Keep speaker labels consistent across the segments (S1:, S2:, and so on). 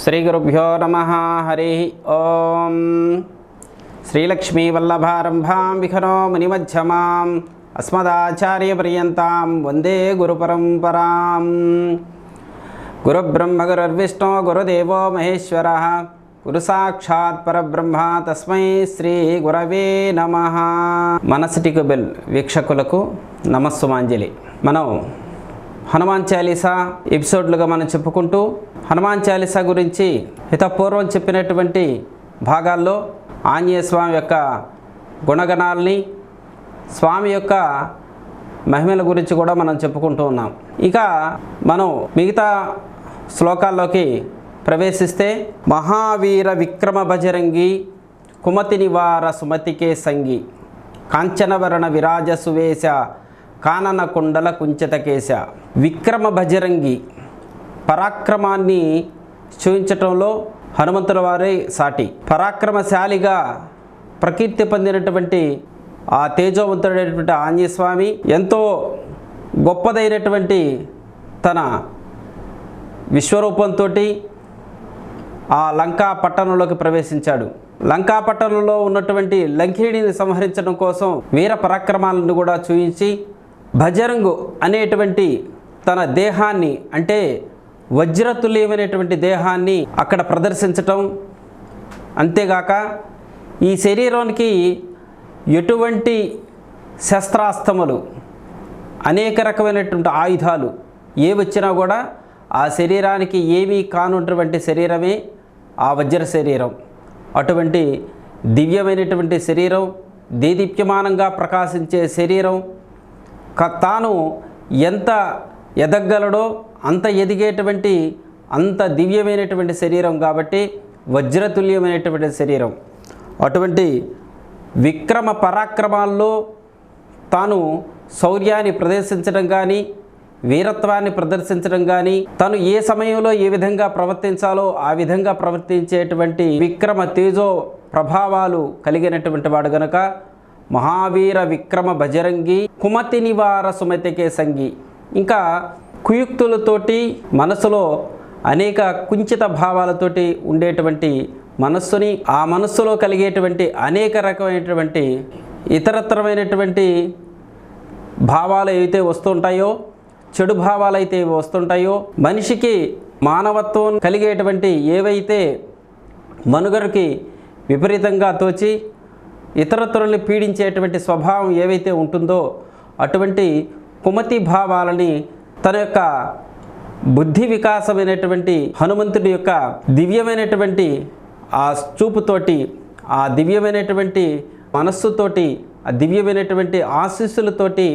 S1: శ్రీగురుభ్యో నమః. హరి ఓం. శ్రీలక్ష్మీవల్లభారంభాం విఖనో మునిమధ్యమాం అస్మదాచార్యపర్యంతాం వందే గురుపరంపరాం. గురుబ్రహ్మ గురుర్విష్ణు గురుదేవో మహేశ్వరః గురు సాక్షాత్ పరబ్రహ్మ తస్మై శ్రీ గురవే నమః. మనసిటికు బెల్ వీక్షకులకు నమస్సుమాంజలి. మనం హనుమాన్ చాలీసా ఎపిసోడ్లుగా మనం చెప్పుకుంటూ హనుమాన్ చాలీసా గురించి హితపూర్వం చెప్పినటువంటి భాగాల్లో ఆంజనేయ స్వామి యొక్క గుణగణాలని, స్వామి యొక్క మహిమల గురించి కూడా మనం చెప్పుకుంటూ ఉన్నాం. ఇక మనం మిగతా శ్లోకాల్లోకి ప్రవేశిస్తే, మహావీర విక్రమ భజరంగి కుమతి నివార సుమతికే సంగి కాంచనవరణ విరాజ సువేశ కానన కుండల కుంచతకేశ. విక్రమ భజరంగి పరాక్రమాన్ని చూపించటంలో హనుమంతుల వారే సాటి. పరాక్రమశాలిగా ప్రకీర్తి పొందినటువంటి ఆ తేజోవంతుడైనటువంటి ఆంజనేయ స్వామి ఎంతో గొప్పదైనటువంటి తన విశ్వరూపంతో ఆ లంకా పట్టణంలోకి ప్రవేశించాడు. లంకా పట్టణంలో ఉన్నటువంటి లంకిణిని సంహరించడం కోసం వీర పరాక్రమాలను కూడా చూపించి భజరంగు అనేటువంటి తన దేహాన్ని, అంటే వజ్రతుల్యమైనటువంటి దేహాన్ని అక్కడ ప్రదర్శించటం, అంతేగాక ఈ శరీరానికి ఎటువంటి శస్త్రాస్త్రములు, అనేక రకమైనటువంటి ఆయుధాలు ఏ వచ్చినా కూడా ఆ శరీరానికి ఏమీ కానున్నటువంటి శరీరమే ఆ వజ్ర శరీరం. అటువంటి దివ్యమైనటువంటి శరీరం, దేదీప్యమానంగా ప్రకాశించే శరీరం, తాను ఎంత ఎదగలడో అంత ఎదిగేటువంటి అంత దివ్యమైనటువంటి శరీరం కాబట్టి వజ్రతుల్యమైనటువంటి శరీరం. అటువంటి విక్రమ పరాక్రమాల్లో తాను శౌర్యాన్ని ప్రదర్శించడం కానీ, వీరత్వాన్ని ప్రదర్శించడం కానీ, తను ఏ సమయంలో ఏ విధంగా ప్రవర్తించాలో ఆ విధంగా ప్రవర్తించేటువంటి విక్రమ తేజో ప్రభావాలు కలిగినటువంటి వాడు గనుక మహావీర విక్రమ భజరంగి కుమతి నివార సుమతికే సంగి. ఇంకా కుయుక్తులతోటి, మనసులో అనేక కుంచిత భావాలతోటి ఉండేటువంటి మనస్సుని, ఆ మనస్సులో కలిగేటువంటి అనేక రకమైనటువంటి ఇతరత్రమైనటువంటి భావాలు ఏవైతే వస్తుంటాయో, చెడు భావాలు అయితే వస్తుంటాయో, మనిషికి మానవత్వం కలిగేటువంటి ఏవైతే మనుగడకి విపరీతంగా తోచి ఇతరత్రుల్ని పీడించేటువంటి స్వభావం ఏవైతే ఉంటుందో అటువంటి కుమతి భావాలని తన యొక్క బుద్ధి వికాసమైనటువంటి హనుమంతుడి యొక్క దివ్యమైనటువంటి ఆ చూపుతోటి, ఆ దివ్యమైనటువంటి మనస్సుతోటి, ఆ దివ్యమైనటువంటి ఆశీస్సులతోటి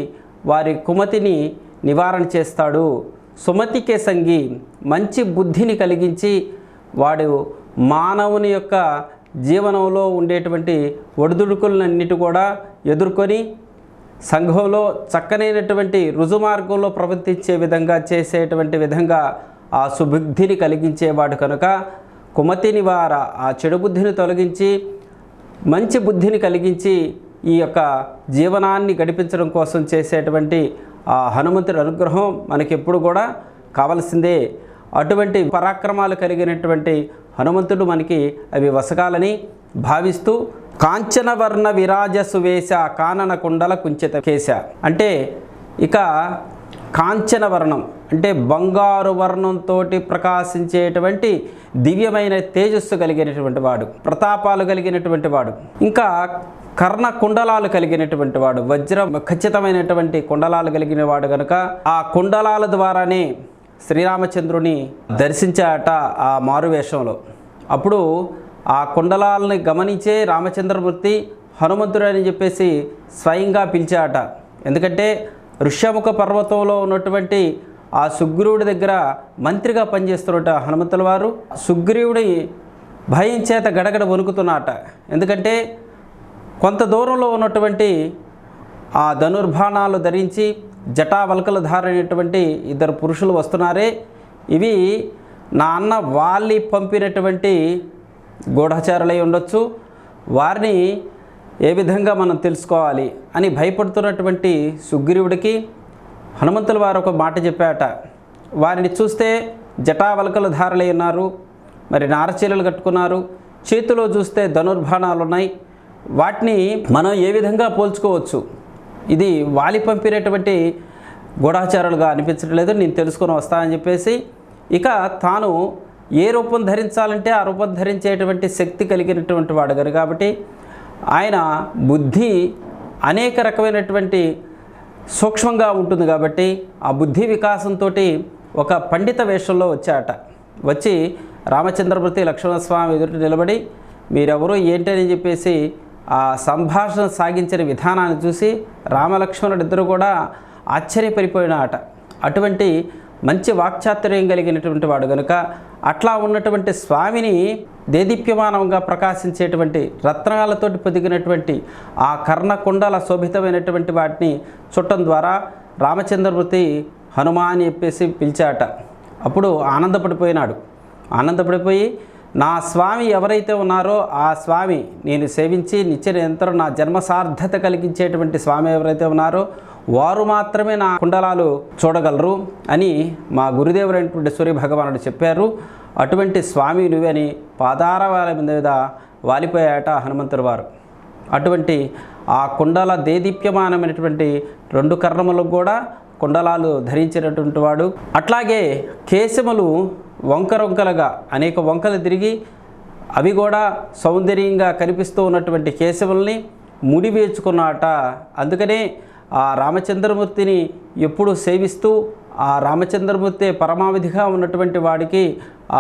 S1: వారి కుమతిని నివారణ చేస్తాడు. సుమతికే సంగి, మంచి బుద్ధిని కలిగించి వాడు మానవుని యొక్క జీవనంలో ఉండేటువంటి ఒడిదుడుకులన్నిటి కూడా ఎదుర్కొని సంఘంలో చక్కనైనటువంటి రుజుమార్గంలో ప్రవర్తించే విధంగా చేసేటువంటి విధంగా ఆ సుబుద్ధిని కలిగించేవాడు కనుక కుమతి నివార, ఆ చెడు బుద్ధిని తొలగించి మంచి బుద్ధిని కలిగించి ఈ యొక్క జీవనాన్ని గడిపించడం కోసం చేసేటువంటి ఆ హనుమంతుడి అనుగ్రహం మనకెప్పుడు కూడా కావలసిందే. అటువంటి పరాక్రమాలు కలిగినటువంటి హనుమంతుడు మనకి అవి వసగాలని భావిస్తూ, కాంచనవర్ణ విరాజ సువేశ కానన కుండల కుంచిత కేశ అంటే, ఇక కాంచన వర్ణం అంటే బంగారు వర్ణంతో ప్రకాశించేటువంటి దివ్యమైన తేజస్సు కలిగినటువంటి వాడు, ప్రతాపాలు కలిగినటువంటి వాడు, ఇంకా కర్ణ కుండలాలు కలిగినటువంటి వాడు, వజ్ర ఖచ్చితమైనటువంటి కుండలాలు కలిగిన వాడు కనుక ఆ కుండలాల ద్వారానే శ్రీరామచంద్రుని దర్శించాట ఆ మారువేషంలో. అప్పుడు ఆ కుండలాలని గమనించే రామచంద్రమూర్తి హనుమంతుడు అని చెప్పేసి స్వయంగా పిలిచాట. ఎందుకంటే ఋష్యముఖ పర్వతంలో ఉన్నటువంటి ఆ సుగ్రీవుడి దగ్గర మంత్రిగా పనిచేస్తున్నట హనుమంతుల వారు సుగ్రీవుడి భయం చేత గడగడ వణుకుతున్నట. ఎందుకంటే కొంత దూరంలో ఉన్నటువంటి ఆ ధనుర్బాణాలు ధరించి జటావల్కలు ధారైనటువంటి ఇద్దరు పురుషులు వస్తున్నారే, ఇవి నా అన్న వాలి పంపినటువంటి గూఢచారులై ఉండొచ్చు, వారిని ఏ విధంగా మనం తెలుసుకోవాలి అని భయపడుతున్నటువంటి సుగ్రీవుడికి హనుమంతుల వారు ఒక మాట చెప్పాట. వారిని చూస్తే జటావల్కలు ధారలై ఉన్నారు, మరి నారచీలలు కట్టుకున్నారు, చేతిలో చూస్తే ధనుర్బాణాలు ఉన్నాయి. వాటిని మనం ఏ విధంగా పోల్చుకోవచ్చు? ఇది వాలి పంపినటువంటి గూఢాచారాలుగా అనిపించడం లేదు, నేను తెలుసుకొని వస్తానని చెప్పేసి ఇక తాను ఏ రూపం ధరించాలంటే ఆ రూపం ధరించేటువంటి శక్తి కలిగినటువంటి వాడు గారు కాబట్టి ఆయన బుద్ధి అనేక రకమైనటువంటి సూక్ష్మంగా ఉంటుంది కాబట్టి ఆ బుద్ధి వికాసంతో ఒక పండిత వేషంలో వచ్చాట. వచ్చి రామచంద్రమూర్తి లక్ష్మణస్వామి ఎదుట నిలబడి మీరెవరో ఏంటని చెప్పేసి ఆ సంభాషణ సాగించిన విధానాన్ని చూసి రామలక్ష్మణుడిద్దరూ కూడా ఆశ్చర్యపడిపోయిన ఆట. అటువంటి మంచి వాక్చాతుర్యం కలిగినటువంటి వాడు కనుక అట్లా ఉన్నటువంటి స్వామిని దేదీప్యమానంగా ప్రకాశించేటువంటి రత్నాలతోటి పొదిగినటువంటి ఆ కర్ణకుండల శోభితమైనటువంటి వాటిని చుట్టం ద్వారా రామచంద్రమూర్తి హనుమాన్ అని చెప్పేసి పిలిచాట. అప్పుడు ఆనందపడిపోయి నా స్వామి ఎవరైతే ఉన్నారో ఆ స్వామి నేను సేవించి నిత్య నిరంతరం నా జన్మ సార్థత కలిగించేటువంటి స్వామి ఎవరైతే ఉన్నారో వారు మాత్రమే నా కుండలాలు చూడగలరు అని మా గురుదేవుడైనటువంటి సూర్యభగవానుడు చెప్పారు. అటువంటి స్వామి నువ్వని పాదారవాల మీద వాలిపోయాట హనుమంతుడు వారు. అటువంటి ఆ కుండల దేదీప్యమానమైనటువంటి 2 కర్ణములకు కూడా కుండలాలు ధరించినటువంటి వాడు. అట్లాగే కేశములు వంకరొంకలుగా అనేక వంకలు తిరిగి అవి కూడా సౌందర్యంగా కనిపిస్తూ ఉన్నటువంటి కేశముల్ని ముడివేచుకున్నాట. అందుకనే ఆ రామచంద్రమూర్తిని ఎప్పుడు సేవిస్తూ ఆ రామచంద్రమూర్తి పరమావధిగా ఉన్నటువంటి వాడికి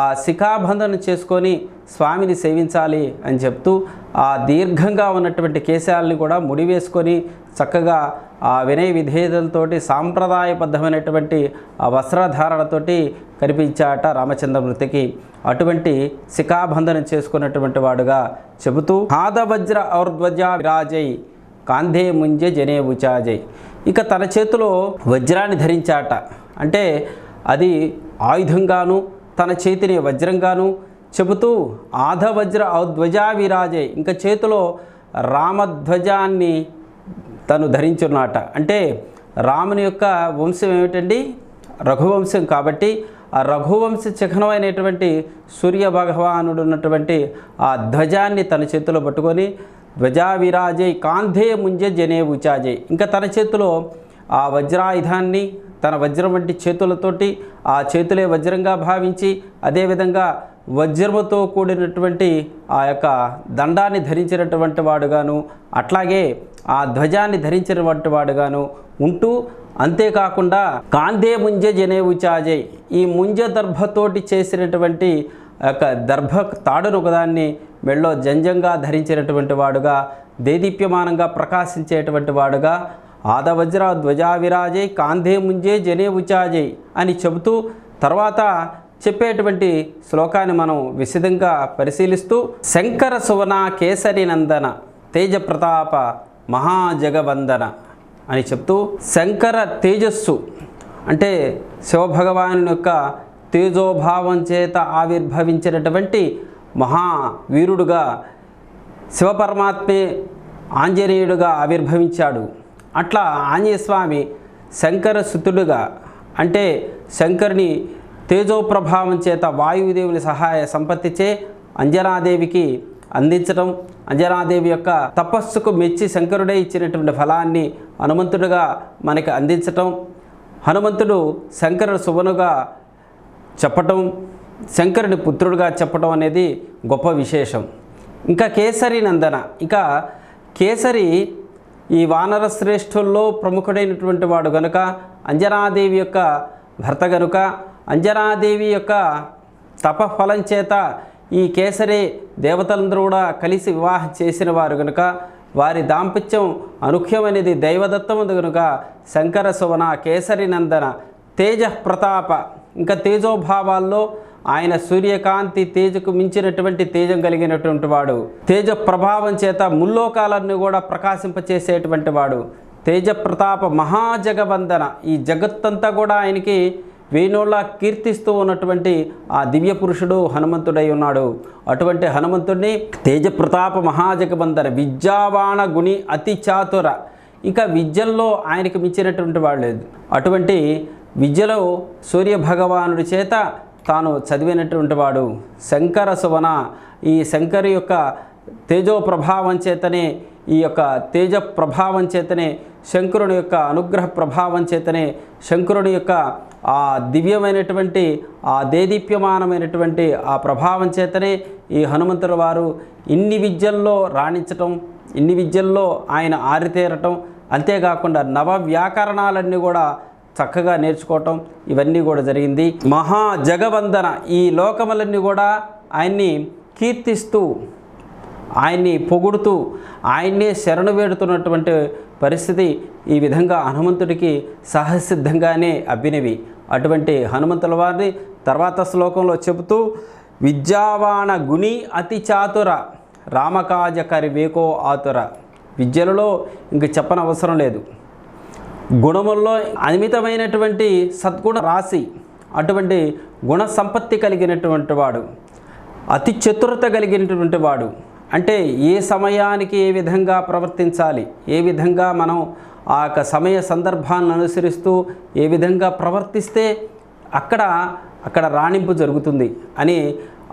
S1: ఆ శిఖాబంధన చేసుకొని స్వామిని సేవించాలి అని చెప్తూ ఆ దీర్ఘంగా ఉన్నటువంటి కేశాలని కూడా ముడివేసుకొని చక్కగా ఆ వినయ విధేయతలతోటి సాంప్రదాయబద్ధమైనటువంటి ఆ వస్త్రధారణతోటి కనిపించాట రామచంద్రమూర్తికి. అటువంటి శిఖాబంధనం చేసుకున్నటువంటి వాడుగా చెబుతూ ఆదవజ్ర ఔర్ధ్వజా విరాజై కాంధే ముంజే జనే ఉచాజై. ఇక తన చేతిలో వజ్రాన్ని ధరించాట. అంటే అది ఆయుధంగాను తన చేతిని వజ్రంగాను చెబుతూ ఆధవజ్ర ఔర్ధ్వజా విరాజై, ఇంకా చేతిలో రామధ్వజాన్ని తను ధరించున్నట. అంటే రాముని యొక్క వంశం ఏమిటండి? రఘువంశం కాబట్టి ఆ రఘువంశ చిహ్నమైనటువంటి సూర్య భగవానుడు ఉన్నటువంటి ఆ ధ్వజాన్ని తన చేతిలో పట్టుకొని ధ్వజా విరాజై కాంధే ముంజే జనే ఉచాజై, ఇంకా తన చేతిలో ఆ వజ్రాయుధాన్ని తన వజ్రం వంటి చేతులతోటి ఆ చేతులే వజ్రంగా భావించి అదేవిధంగా వజ్రముతో కూడినటువంటి ఆ యొక్క దండాన్ని ధరించినటువంటి వాడుగాను అట్లాగే ఆ ధ్వజాన్ని ధరించినటువంటి వాడుగాను ఉంటూ, అంతేకాకుండా కాంధే ముంజే జనే ఉచాజై, ఈ ముంజ దర్భతోటి చేసినటువంటి యొక్క దర్భ తాడును ఒకదాన్ని మెళ్ళో జంజంగా ధరించినటువంటి వాడుగా దేదీప్యమానంగా ప్రకాశించేటువంటి వాడుగా ఆదవజ్ర ధ్వజా విరాజై కాంధే ముంజే జనే ఉచాజై అని చెబుతూ తర్వాత చెప్పేటువంటి శ్లోకాన్ని మనం విశదంగా పరిశీలిస్తూ శంకర సువన కేసరి నందన తేజ ప్రతాప మహాజగవందన అని చెప్తూ శంకర తేజస్సు అంటే శివభగవాను యొక్క తేజోభావం చేత ఆవిర్భవించినటువంటి మహావీరుడుగా శివపరమాత్మే ఆంజనేయుడుగా ఆవిర్భవించాడు. అట్లా ఆంజనేయస్వామి శంకర సుతుడుగా అంటే శంకరుని తేజోప్రభావం చేత వాయుదేవుని సహాయ సంపత్తిచే అంజనాదేవికి అందించడం, అంజనాదేవి యొక్క తపస్సుకు మెచ్చి శంకరుడే ఇచ్చినటువంటి ఫలాన్ని హనుమంతుడుగా మనకి అందించటం, హనుమంతుడు శంకరుడు సువనుగా చెప్పటం, శంకరుని పుత్రుడుగా చెప్పటం అనేది గొప్ప విశేషం. ఇంకా కేసరి నందన, ఇక కేసరి ఈ వానర శ్రేష్ఠుల్లో ప్రముఖుడైనటువంటి వాడు కనుక అంజనాదేవి యొక్క భర్త కనుక అంజనాదేవి యొక్క తపఫలం చేత ఈ కేసరి దేవతలందరూ కూడా కలిసి వివాహం చేసిన వారు కనుక వారి దాంపత్యం అనుఖ్యమనేది దైవదత్తము కనుక శంకర సువన కేసరి నందన తేజ ప్రతాప, ఇంకా తేజోభావాల్లో ఆయన సూర్యకాంతి తేజకు మించినటువంటి తేజం కలిగినటువంటి వాడు, తేజ ప్రభావం చేత ముల్లోకాలన్నీ కూడా ప్రకాశింపచేసేటువంటి వాడు, తేజ ప్రతాప మహాజగవందన, ఈ జగత్తంతా కూడా ఆయనకి వేణోళ్ళ కీర్తిస్తూ ఉన్నటువంటి ఆ దివ్య పురుషుడు హనుమంతుడై ఉన్నాడు. అటువంటి హనుమంతుడిని తేజ ప్రతాప మహాజగవందన విద్యావాణ గుణి అతి చాతుర, ఇంకా విద్యల్లో ఆయనకు మించినటువంటి వాడు లేదు. అటువంటి విద్యలో సూర్యభగవానుడి చేత తాను చదివినటువంటి వాడు. శంకర సువన, ఈ శంకరు యొక్క తేజో ప్రభావం చేతనే, ఈ యొక్క తేజ ప్రభావం చేతనే, శంకరుని యొక్క అనుగ్రహ ప్రభావం చేతనే, శంకరుని యొక్క ఆ దివ్యమైనటువంటి ఆ దేదీప్యమానమైనటువంటి ఆ ప్రభావం చేతనే ఈ హనుమంతుల వారు ఇన్ని విద్యల్లో రాణించటం, ఇన్ని విద్యల్లో ఆయన ఆరితేరటం, అంతేకాకుండా నవ వ్యాకరణాలన్నీ కూడా చక్కగా నేర్చుకోవటం, ఇవన్నీ కూడా జరిగింది. మహా జగవందన, ఈ లోకములన్నీ కూడా ఆయన్ని కీర్తిస్తూ, ఆయన్ని పొగుడుతూ, ఆయన్నే శరణు వేడుతున్నటువంటి పరిస్థితి ఈ విధంగా హనుమంతుడికి సహసిద్ధంగానే అబ్బినవి. అటువంటి హనుమంతుల వారిని తర్వాత శ్లోకంలో చెబుతూ, విద్యావాణ గుణి అతి చాతుర రామకాజ కరివేకో ఆతుర. విద్యలలో ఇంక చెప్పనవసరం లేదు. గుణముల్లో అమితమైనటువంటి సద్గుణ రాశి, అటువంటి గుణ సంపత్తి కలిగినటువంటి వాడు, అతి చతురత కలిగినటువంటి వాడు. అంటే ఏ సమయానికి ఏ విధంగా ప్రవర్తించాలి, ఏ విధంగా మనం ఆ యొక్క సమయ సందర్భాన్ని అనుసరిస్తూ ఏ విధంగా ప్రవర్తిస్తే అక్కడ రాణింపు జరుగుతుంది అని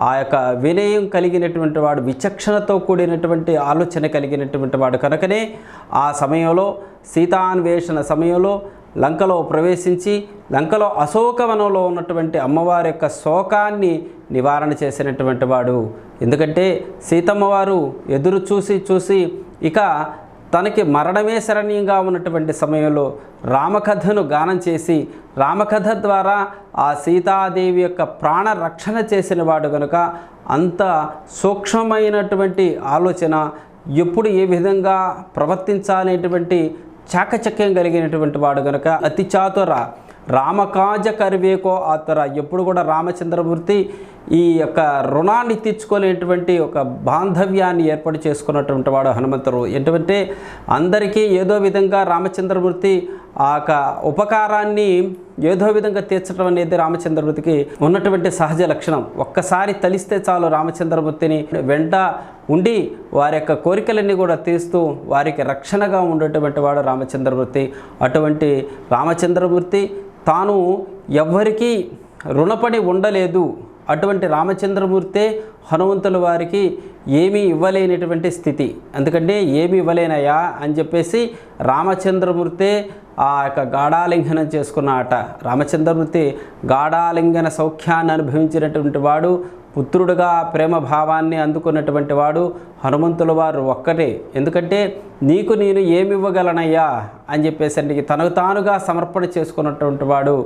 S1: ఆ యొక్క వినయం కలిగినటువంటి వాడు, విచక్షణతో కూడినటువంటి ఆలోచన కలిగినటువంటి వాడు కనుకనే ఆ సమయంలో సీతాన్వేషణ సమయంలో లంకలో ప్రవేశించి లంకలో అశోకవనంలో ఉన్నటువంటి అమ్మవారి యొక్క శోకాన్ని నివారణ చేసినటువంటి వాడు. ఎందుకంటే సీతమ్మవారు ఎదురు చూసి ఇక తనకి మరణమే శరణ్యంగా ఉన్నటువంటి సమయంలో రామకథను గానం చేసి, రామకథ ద్వారా ఆ సీతాదేవి యొక్క ప్రాణ రక్షణ చేసిన వాడు కనుక అంత సూక్ష్మమైనటువంటి ఆలోచన, ఎప్పుడు ఏ విధంగా ప్రవర్తించాలనేటువంటి చాకచక్యం కలిగినటువంటి వాడు కనుక అతి చాతుర రామకాజ కరివేకో ఆతుర. ఎప్పుడు కూడా రామచంద్రమూర్తి ఈ యొక్క రుణాన్ని తీర్చుకోలేటువంటి ఒక బాంధవ్యాన్ని ఏర్పాటు చేసుకున్నటువంటి వాడు హనుమంతుడు. ఏంటంటే అందరికీ ఏదో విధంగా రామచంద్రమూర్తి ఆ యొక్క ఉపకారాన్ని ఏదో విధంగా తీర్చడం అనేది రామచంద్రమూర్తికి ఉన్నటువంటి సహజ లక్షణం. ఒక్కసారి తలిస్తే చాలు రామచంద్రమూర్తిని వెంట ఉండి వారి యొక్క కోరికలన్నీ కూడా తీస్తూ వారికి రక్షణగా ఉండేటువంటి వాడు రామచంద్రమూర్తి. అటువంటి రామచంద్రమూర్తి తాను ఎవ్వరికీ రుణపడి ఉండలేదు. అటువంటి రామచంద్రమూర్తే హనుమంతుల వారికి ఏమీ ఇవ్వలేనటువంటి స్థితి. ఎందుకంటే ఏమి ఇవ్వలేనయా అని చెప్పేసి రామచంద్రమూర్తే ఆ యొక్క గాఢాలింగనం చేసుకున్న ఆట. రామచంద్రమూర్తి గాఢాలింగన సౌఖ్యాన్ని అనుభవించినటువంటి వాడు, పుత్రుడుగా ప్రేమ భావాన్ని అందుకున్నటువంటి వాడు హనుమంతుల వారు ఒక్కటే. ఎందుకంటే నీకు నేను ఏమి ఇవ్వగలనయ్యా అని చెప్పేసి తనకు తానుగా సమర్పణ చేసుకున్నటువంటి వాడు,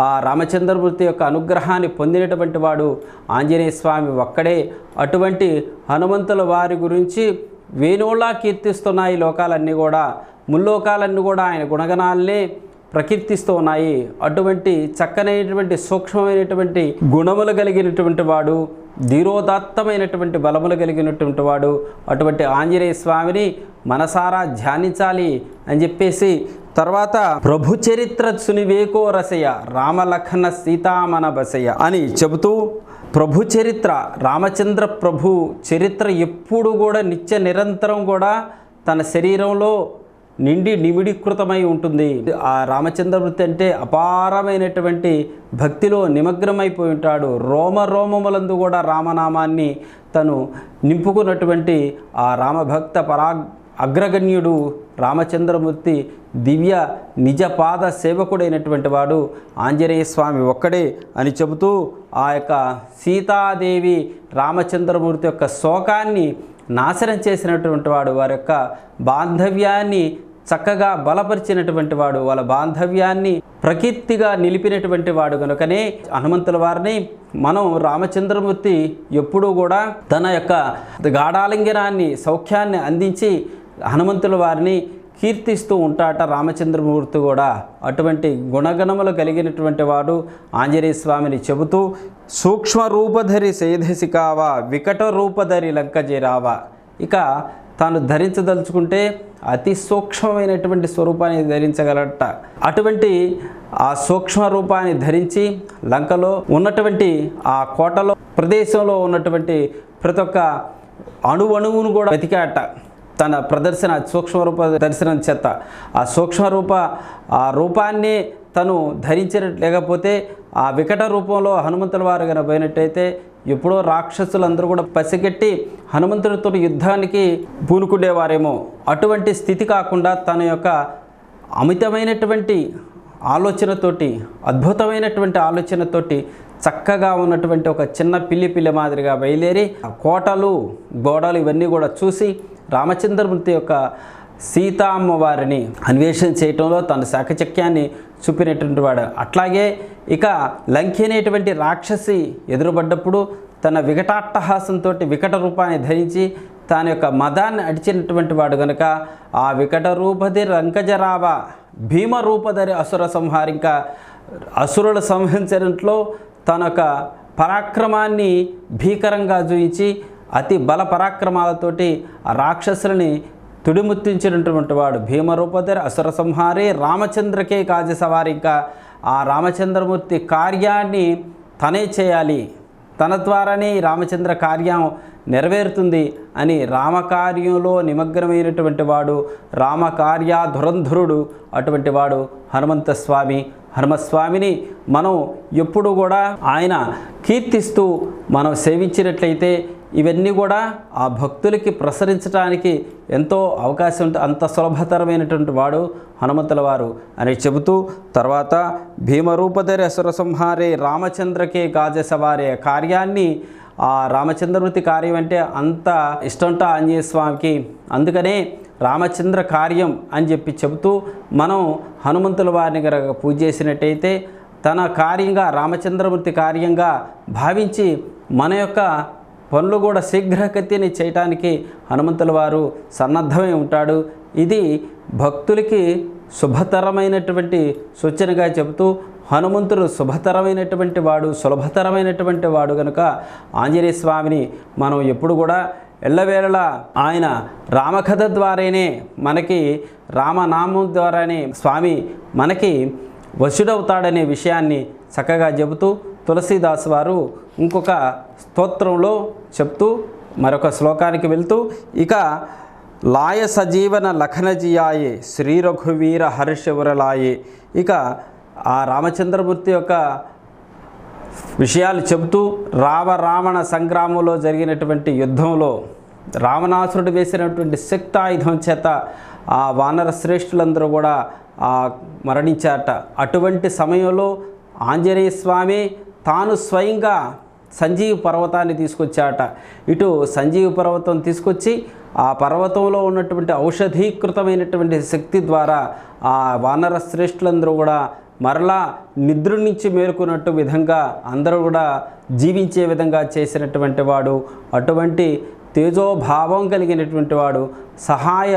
S1: ఆ రామచంద్రమూర్తి యొక్క అనుగ్రహాన్ని పొందినటువంటి వాడు ఆంజనేయ స్వామి ఒక్కడే. అటువంటి హనుమంతుల వారి గురించి వేణోళ్ళ కీర్తిస్తున్నాయి లోకాలన్నీ కూడా, ముల్లోకాలన్నీ కూడా ఆయన గుణగణాలనే ప్రకీర్తిస్తూ ఉన్నాయి. అటువంటి చక్కనైనటువంటి సూక్ష్మమైనటువంటి గుణములు కలిగినటువంటి వాడు, ధీరోదాత్తమైనటువంటి బలములు కలిగినటువంటి వాడు. అటువంటి ఆంజనేయ స్వామిని మనసారా ధ్యానించాలి అని చెప్పేసి తర్వాత ప్రభు చరిత్ర సునివేకో రసయ రామలఖన సీతామన బసయ అని చెబుతూ, ప్రభు చరిత్ర రామచంద్ర ప్రభు చరిత్ర ఎప్పుడు కూడా నిత్య నిరంతరం కూడా తన శరీరంలో నిమిడీకృతమై ఉంటుంది. ఆ రామచంద్రమూర్తి అంటే అపారమైనటువంటి భక్తిలో నిమగ్నమైపోయి ఉంటాడు. రోమములందు కూడా రామనామాన్ని తను నింపుకున్నటువంటి ఆ రామభక్త అగ్రగణ్యుడు రామచంద్రమూర్తి దివ్య నిజపాద సేవకుడైనటువంటి వాడు ఆంజనేయ స్వామి ఒక్కడే అని చెబుతూ ఆ యొక్క సీతాదేవి రామచంద్రమూర్తి యొక్క శోకాన్ని నాశనం చేసినటువంటి వాడు, వారి యొక్క బాంధవ్యాన్ని చక్కగా బలపరిచినటువంటి వాడు, వాళ్ళ బాంధవ్యాన్ని ప్రకీర్తిగా నిలిపినటువంటి వాడు కనుకనే హనుమంతుల వారిని మనం రామచంద్రమూర్తి ఎప్పుడూ కూడా తన యొక్క గాఢాలింగనాన్ని సౌఖ్యాన్ని అందించి హనుమంతుల వారిని కీర్తిస్తూ ఉంటాట రామచంద్రమూర్తి కూడా. అటువంటి గుణగణములు కలిగినటువంటి వాడు ఆంజనేయ స్వామిని చెబుతూ, సూక్ష్మ రూపధరి సేధసికావా వికట రూపధరి లంక చేరావా. ఇక తాను ధరించదలుచుకుంటే అతి సూక్ష్మమైనటువంటి స్వరూపాన్ని ధరించగలట. అటువంటి ఆ సూక్ష్మ రూపాన్ని ధరించి లంకలో ఉన్నటువంటి ఆ కోటలో ప్రదేశంలో ఉన్నటువంటి ప్రతి ఒక్క అణువును కూడా వెతికాట. తన ప్రదర్శన సూక్ష్మరూప దర్శనం చేత ఆ సూక్ష్మరూప ఆ రూపాన్నే తను ధరించినట్టు లేకపోతే ఆ వికట రూపంలో హనుమంతుల వారు కనుక పోయినట్టయితే ఎప్పుడో రాక్షసులందరూ కూడా పసిగట్టి హనుమంతుడితో యుద్ధానికి పూనుకునేవారేమో. అటువంటి స్థితి కాకుండా తన యొక్క అమితమైనటువంటి ఆలోచనతోటి, అద్భుతమైనటువంటి ఆలోచనతోటి చక్కగా ఉన్నటువంటి ఒక చిన్న పిల్లి మాదిరిగా బయలుదేరి కోటలు గోడలు ఇవన్నీ కూడా చూసి రామచంద్రమూర్తి యొక్క సీతామ్మ వారిని అన్వేషణ చేయటంలో తన శాఖచక్యాన్ని చూపినటువంటి వాడు. అట్లాగే ఇక లంకి అనేటువంటి రాక్షసి ఎదురుపడ్డప్పుడు తన వికటాట్టహాసంతో వికట రూపాన్ని ధరించి తన యొక్క మదాన్ని అడిచినటువంటి వాడు కనుక ఆ వికట రూపధి రంకజరావ భీమ రూపధరి అసుర సంహారింక అసురుల సంహరించడంలో తన యొక్క పరాక్రమాన్ని భీకరంగా చూయించి అతి బల పరాక్రమాలతోటి ఆ రాక్షసులని తుడిముత్తించినటువంటి వాడు భీమరూపధరి అసుర సంహారే రామచంద్రకే కాజ సవారి. ఇంకా ఆ రామచంద్రమూర్తి కార్యాన్ని తనే చేయాలి, తన ద్వారానే ఈ రామచంద్ర కార్యం నెరవేరుతుంది అని రామకార్యంలో నిమగ్నమైనటువంటి వాడు, రామకార్య ధురంధరుడు అటువంటి వాడు హనుమంత స్వామి. హనుమస్వామిని మనం ఎప్పుడు కూడా ఆయన కీర్తిస్తూ మనం సేవించినట్లయితే ఇవన్నీ కూడా ఆ భక్తులకి ప్రసరించడానికి ఎంతో అవకాశం ఉంటుంది. అంత సులభతరమైనటువంటి వాడు హనుమంతుల వారు అని చెబుతూ తర్వాత భీమరూపధరి అసుర సంహారే రామచంద్రకే గాజ సవారే కార్యాన్ని, ఆ రామచంద్రమూర్తి కార్యం అంటే అంత ఇష్టంట ఆంజనేయ స్వామికి. అందుకనే రామచంద్ర కార్యం అని చెప్పి చెబుతూ మనం హనుమంతుల వారిని కనుక పూజ చేసినట్టయితే తన కార్యంగా రామచంద్రమూర్తి కార్యంగా భావించి మన యొక్క పనులు కూడా శీఘ్రగతిని చేయటానికి హనుమంతుల వారు సన్నద్ధమై ఉంటాడు. ఇది భక్తులకి శుభతరమైనటువంటి సూచనగా చెబుతూ హనుమంతుడు శుభతరమైనటువంటి వాడు, సులభతరమైనటువంటి వాడు కనుక ఆంజనేయ స్వామిని మనం ఎప్పుడు కూడా ఎల్లవేళలా ఆయన రామకథ ద్వారానే మనకి రామనామం ద్వారానే స్వామి మనకి వశుడవుతాడనే విషయాన్ని చక్కగా చెబుతూ తులసీదాస్ వారు ఇంకొక స్తోత్రంలో చెప్తూ మరొక శ్లోకానికి వెళ్తూ ఇక లాయ సజీవన లఖనజియాయే శ్రీ రఘువీర హర్షవరలాయే, ఇక ఆ రామచంద్రమూర్తి యొక్క విషయాలు చెబుతూ రావణ సంగ్రామంలో జరిగినటువంటి యుద్ధంలో రావణాసురుడు వేసినటువంటి శక్తాయుధం చేత ఆ వానర శ్రేష్ఠులందరూ కూడా మరణించారట. అటువంటి సమయంలో ఆంజనేయ స్వామి తాను స్వయంగా సంజీవ పర్వతాన్ని తీసుకొచ్చాట. ఇటు సంజీవ పర్వతం తీసుకొచ్చి ఆ పర్వతంలో ఉన్నటువంటి ఔషధీకృతమైనటువంటి శక్తి ద్వారా ఆ వానర శ్రేష్ఠులందరూ కూడా మరలా నిద్ర నుంచి మేలుకున్నట్టు విధంగా అందరూ కూడా జీవించే విధంగా చేసినటువంటి వాడు, అటువంటి తేజోభావం కలిగినటువంటి వాడు, సహాయ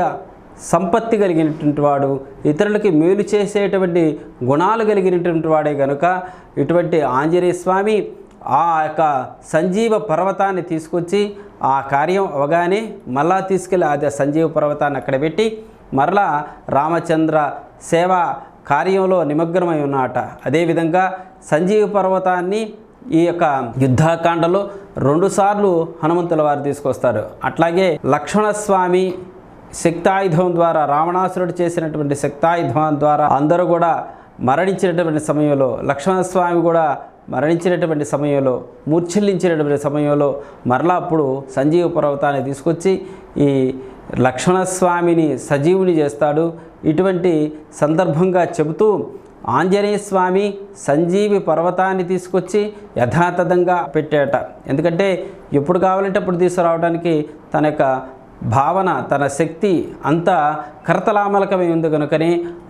S1: సంపత్తి కలిగినటువంటి వాడు, ఇతరులకి మేలు చేసేటువంటి గుణాలు కలిగినటువంటి వాడే కనుక ఇటువంటి ఆంజనేయ స్వామి ఆ యొక్క సంజీవ పర్వతాన్ని తీసుకొచ్చి ఆ కార్యం అవగానే మళ్ళా తీసుకెళ్ళి ఆ సంజీవ పర్వతాన్ని అక్కడ పెట్టి మరలా రామచంద్ర సేవ కార్యంలో నిమగ్నమై ఉన్నట. అదేవిధంగా సంజీవ పర్వతాన్ని ఈ యొక్క యుద్ధకాండలో 2 సార్లు హనుమంతుల వారు తీసుకొస్తారు. అట్లాగే లక్ష్మణస్వామి శక్తాయుధం ద్వారా రావణాసురుడు చేసినటువంటి శక్తాయుధం ద్వారా అందరూ కూడా మరణించినటువంటి సమయంలో లక్ష్మణస్వామి కూడా మరణించినటువంటి సమయంలో మూర్ఛిల్లించినటువంటి సమయంలో మరలా అప్పుడు సంజీవ పర్వతాన్ని తీసుకొచ్చి ఈ లక్ష్మణస్వామిని సజీవుని చేస్తాడు. ఇటువంటి సందర్భంగా చెబుతూ ఆంజనేయ స్వామి సంజీవి పర్వతాన్ని తీసుకొచ్చి యథాతథంగా పెట్టేట. ఎందుకంటే ఎప్పుడు కావాలంటే అప్పుడు తీసుకురావడానికి తన యొక్క భావన, తన శక్తి అంతా కరతలామలకమై ఉంది కనుకనే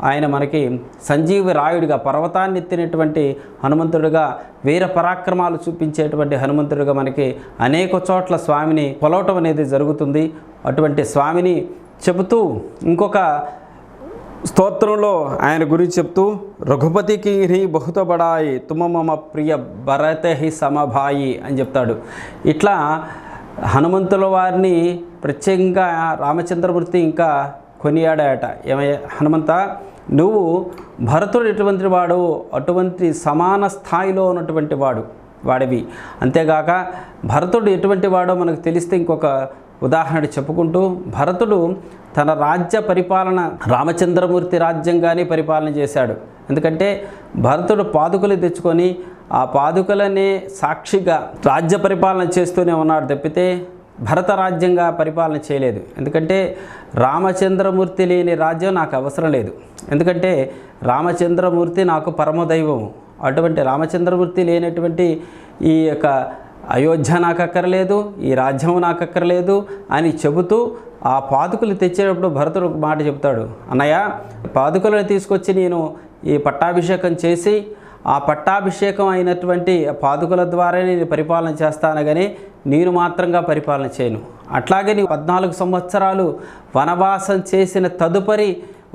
S1: ఆయన మనకి సంజీవి రాయుడిగా పర్వతాన్ని ఎత్తినటువంటి హనుమంతుడిగా వీర పరాక్రమాలు చూపించేటువంటి హనుమంతుడిగా మనకి అనేక చోట్ల స్వామిని కొలవటం అనేది జరుగుతుంది. అటువంటి స్వామిని చెబుతూ ఇంకొక స్తోత్రంలో ఆయన గురించి చెప్తూ రఘుపతికి హి బహుత బడాయి తుమ మమ ప్రియ భరత హి సమభాయి అని చెప్తాడు. ఇట్లా హనుమంతుల వారిని ప్రత్యేకంగా రామచంద్రమూర్తి ఇంకా కొనియాడాట. ఏమయ్య హనుమంత, నువ్వు భరతుడు ఎటువంటి వాడు అటువంటి సమాన స్థాయిలో ఉన్నటువంటి వాడివి. అంతేగాక భరతుడు ఎటువంటి వాడో మనకు తెలిస్తే ఇంకొక ఉదాహరణ చెప్పుకుంటూ భరతుడు తన రాజ్య పరిపాలన రామచంద్రమూర్తి రాజ్యంగానే పరిపాలన చేశాడు. ఎందుకంటే భరతుడు పాదుకలు తెచ్చుకొని ఆ పాదుకలనే సాక్షిగా రాజ్య పరిపాలన చేస్తూనే ఉన్నాడు తప్పితే భరత రాజ్యంగా పరిపాలన చేయలేదు. ఎందుకంటే రామచంద్రమూర్తి లేని రాజ్యం నాకు అవసరం లేదు. ఎందుకంటే రామచంద్రమూర్తి నాకు పరమదైవం. అటువంటి రామచంద్రమూర్తి లేనటువంటి ఈ యొక్క అయోధ్య నాకు అక్కర్లేదు, ఈ రాజ్యం నాకు అక్కర్లేదు అని చెబుతూ ఆ పాదుకలు తెచ్చేటప్పుడు భరతుడు ఒక మాట చెప్తాడు, అన్నయ్య పాదుకలను తీసుకొచ్చి నేను ఈ పట్టాభిషేకం చేసి ఆ పట్టాభిషేకం అయినటువంటి పాదుకల ద్వారా నేను పరిపాలన చేస్తాను, కానీ నేను మాత్రంగా పరిపాలన చేయను. అట్లాగే నీవు 14 సంవత్సరాలు వనవాసం చేసిన తదుపరి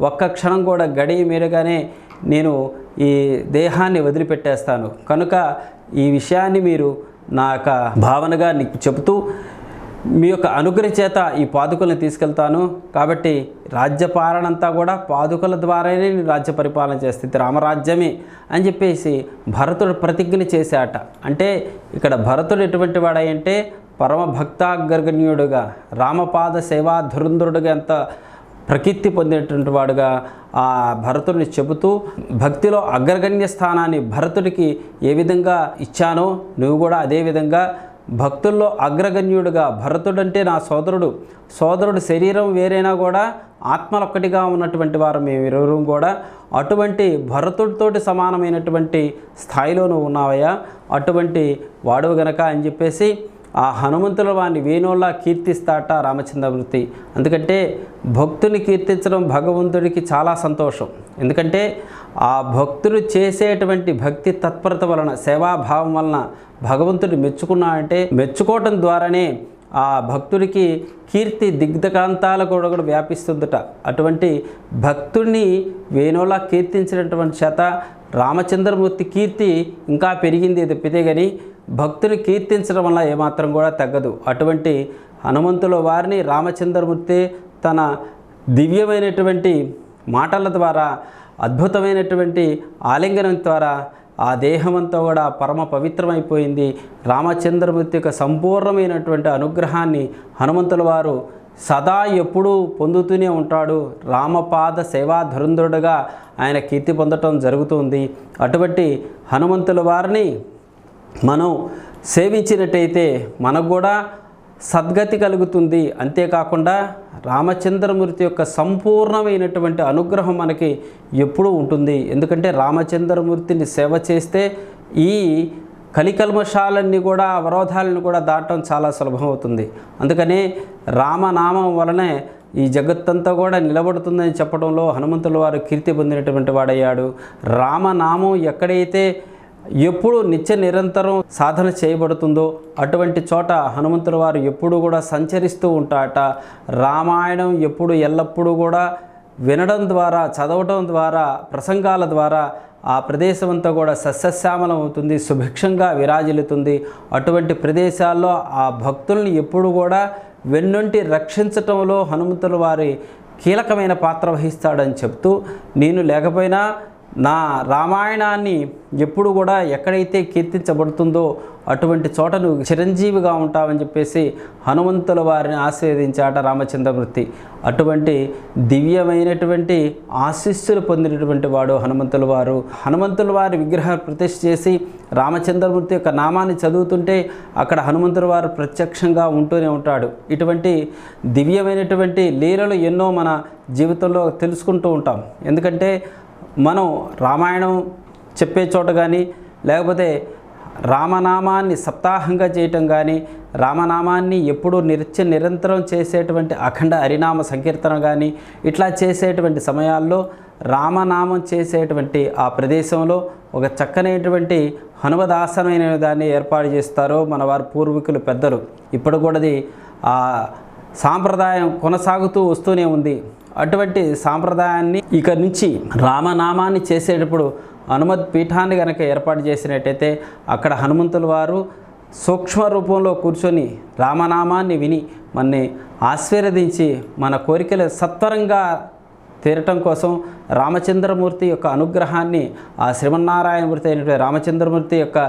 S1: ఒక్క క్షణం కూడా గడియ మీరగానే నేను ఈ దేహాన్ని వదిలిపెట్టేస్తాను. కనుక ఈ విషయాన్ని మీరు నా యొక్క భావనగా నీకు చెబుతూ మీ యొక్క అనుగ్రహ చేత ఈ పాదుకలను తీసుకెళ్తాను. కాబట్టి రాజ్యపాలన అంతా కూడా పాదుకల ద్వారానే నేను రాజ్య పరిపాలన చేస్తే రామరాజ్యమే అని చెప్పేసి భరతుడు ప్రతిజ్ఞ చేశాట. అంటే ఇక్కడ భరతుడు ఎటువంటి వాడంటే పరమ భక్తాగ్రగణ్యుడుగా రామపాద సేవా ధురంధరుడుగా ఎంత ప్రకీర్తి పొందినటువంటి వాడుగా ఆ భరతుడిని చెబుతూ భక్తిలో అగ్రగణ్య స్థానాన్ని భరతుడికి ఏ విధంగా ఇచ్చానో నువ్వు కూడా అదేవిధంగా భక్తుల్లో అగ్రగణ్యుడుగా, భరతుడంటే నా సోదరుడు శరీరం వేరైనా కూడా ఆత్మలొక్కటిగా ఉన్నటువంటి వారు మేమిరువురు కూడా అటువంటి భరతుడితోటి సమానమైనటువంటి స్థాయిలో నువ్వు ఉన్నావయ్యా, అటువంటి వాడువు గనక అని చెప్పేసి ఆ హనుమంతుల వారిని వేణోళ్ళ కీర్తిస్తాట రామచంద్రమూర్తి. ఎందుకంటే భక్తుని కీర్తించడం భగవంతుడికి చాలా సంతోషం. ఎందుకంటే ఆ భక్తుడు చేసేటువంటి భక్తి తత్పరత వలన, సేవాభావం వలన భగవంతుడు మెచ్చుకున్నాడంటే మెచ్చుకోవటం ద్వారానే ఆ భక్తుడికి కీర్తి దిగ్ధకాంతాలు కూడా వ్యాపిస్తుందట. అటువంటి భక్తుడిని వేణోలా కీర్తించినటువంటి చేత రామచంద్రమూర్తి కీర్తి ఇంకా పెరిగింది తప్పితే కానీ భక్తుని కీర్తించడం వల్ల ఏమాత్రం కూడా తగ్గదు. అటువంటి హనుమంతుల వారిని రామచంద్రమూర్తి తన దివ్యమైనటువంటి మాటల ద్వారా, అద్భుతమైనటువంటి ఆలింగనం ద్వారా ఆ దేహమంతా కూడా పరమ పవిత్రమైపోయింది. రామచంద్రమూర్తి యొక్క సంపూర్ణమైనటువంటి అనుగ్రహాన్ని హనుమంతుల వారు సదా ఎప్పుడూ పొందుతూనే ఉంటాడు. రామపాద సేవా ధురంధరుడుగా ఆయన కీర్తి పొందటం జరుగుతుంది. అటువంటి హనుమంతుల వారిని మనం సేవించినట్టయితే మనకు కూడా సద్గతి కలుగుతుంది. అంతేకాకుండా రామచంద్రమూర్తి యొక్క సంపూర్ణమైనటువంటి అనుగ్రహం మనకి ఎప్పుడూ ఉంటుంది. ఎందుకంటే రామచంద్రమూర్తిని సేవ చేస్తే ఈ కలికల్మషాలన్నీ కూడా, అవరోధాలను కూడా దాటడం చాలా సులభమవుతుంది. అందుకనే రామనామం వలనే ఈ జగత్తంతా కూడా నిలబడుతుందని చెప్పడంలో హనుమంతుల వారు కీర్తి పొందినటువంటి వాడయ్యాడు. రామనామం ఎక్కడైతే ఎప్పుడు నిత్య నిరంతరం సాధన చేయబడుతుందో అటువంటి చోట హనుమంతుల వారు ఎప్పుడు కూడా సంచరిస్తూ ఉంటాట. రామాయణం ఎప్పుడు ఎల్లప్పుడూ కూడా వినడం ద్వారా, చదవటం ద్వారా, ప్రసంగాల ద్వారా ఆ ప్రదేశం అంతా కూడా సస్యశ్యామలం అవుతుంది, సుభిక్షంగా విరాజిల్లుతుంది. అటువంటి ప్రదేశాల్లో ఆ భక్తుల్ని ఎప్పుడు కూడా వెన్నుంటి రక్షించటంలో హనుమంతుల వారి కీలకమైన పాత్ర వహిస్తాడని చెప్తూ, నేను లేకపోయినా నా రామాయణాన్ని ఎప్పుడు కూడా ఎక్కడైతే కీర్తించబడుతుందో అటువంటి చోట నువ్వు చిరంజీవిగా ఉంటావని చెప్పేసి హనుమంతుల వారిని ఆశీర్వదించాట రామచంద్రమూర్తి. అటువంటి దివ్యమైనటువంటి ఆశీస్సులు పొందినటువంటి వాడు హనుమంతుల వారు. హనుమంతుల వారి విగ్రహ ప్రతిష్ఠ చేసి రామచంద్రమూర్తి యొక్క నామాన్ని చదువుతుంటే అక్కడ హనుమంతుల వారు ప్రత్యక్షంగా ఉంటూనే ఉంటాడు. ఇటువంటి దివ్యమైనటువంటి లీలలు ఎన్నో మన జీవితంలో తెలుసుకుంటూ ఉంటాం. ఎందుకంటే మనం రామాయణం చెప్పే చోట కానీ, లేకపోతే రామనామాన్ని సప్తాహంగా చేయటం కానీ, రామనామాన్ని ఎప్పుడూ నిరంతరం చేసేటువంటి అఖండ హరినామ సంకీర్తన కానీ, ఇట్లా చేసేటువంటి సమయాల్లో రామనామం చేసేటువంటి ఆ ప్రదేశంలో ఒక చక్కనైనటువంటి హనుమదాసనమైన దాన్ని ఏర్పాటు చేస్తారో మన వారి పూర్వీకులు పెద్దలు. ఇప్పుడు కూడా ఆ సాంప్రదాయం కొనసాగుతూ వస్తూనే ఉంది. అటువంటి సాంప్రదాయాన్ని ఇక నుంచి రామనామాన్ని చేసేటప్పుడు హనుమత్ పీఠాన్ని కనుక ఏర్పాటు చేసినట్టయితే అక్కడ హనుమంతుల వారు సూక్ష్మ రూపంలో కూర్చొని రామనామాన్ని విని మనని ఆశీర్వదించి మన కోరికలు సత్వరంగా తీరటం కోసం రామచంద్రమూర్తి యొక్క అనుగ్రహాన్ని, ఆ శ్రీమన్నారాయణమూర్తి అయినటువంటి రామచంద్రమూర్తి యొక్క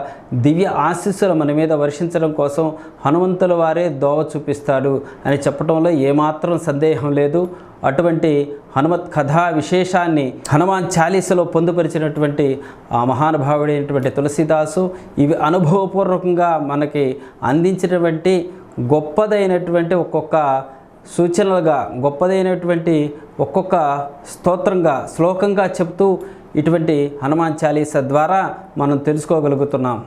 S1: దివ్య ఆశీస్సులు మన మీద వర్షించడం కోసం హనుమంతుల వారే దోవ చూపిస్తాడు అని చెప్పడంలో ఏమాత్రం సందేహం లేదు. అటువంటి హనుమత్ కథా విశేషాన్ని హనుమాన్ చాలీసలో పొందుపరిచినటువంటి ఆ మహానుభావుడైనటువంటి తులసీదాసు ఇవి అనుభవపూర్వకంగా మనకి అందించినటువంటి గొప్పదైనటువంటి ఒక్కొక్క సూచనలుగా, గొప్పదైనటువంటి ఒక్కొక్క స్తోత్రంగా, శ్లోకంగా చెప్తూ ఇటువంటి హనుమాన్ చాలీస ద్వారా మనం తెలుసుకోగలుగుతున్నాం.